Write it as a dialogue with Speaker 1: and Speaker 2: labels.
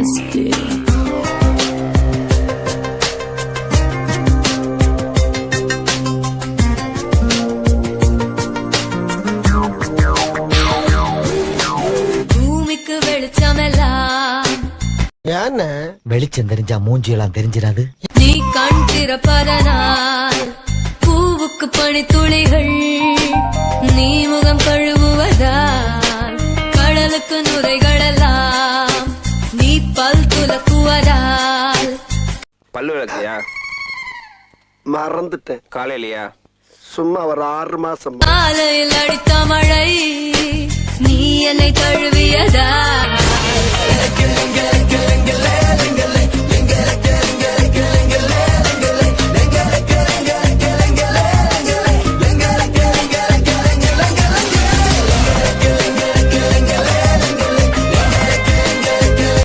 Speaker 1: nasty. பூமிக்கு வெளிச்சமெல்லாம்
Speaker 2: வெளிச்சம் தெரிஞ்சா மூஞ்சி எல்லாம் தெரிஞ்சிடாது.
Speaker 1: நீ கண் திறப்பதனால் பூவுக்கு பனி துளிகள், நீ முகம் கழுவுவதால் கடலுக்கு நுரைகளெல்லாம், நீ பல் துலக்குவதால்.
Speaker 3: பல்லு விளக்கியா?
Speaker 4: மறந்துட்டேன்.
Speaker 3: காலையிலயா?
Speaker 4: சும்மா ஒரு 6 மாசம்.
Speaker 1: காலையில் அடித்த மழை, நீ என்னை தழுவியதா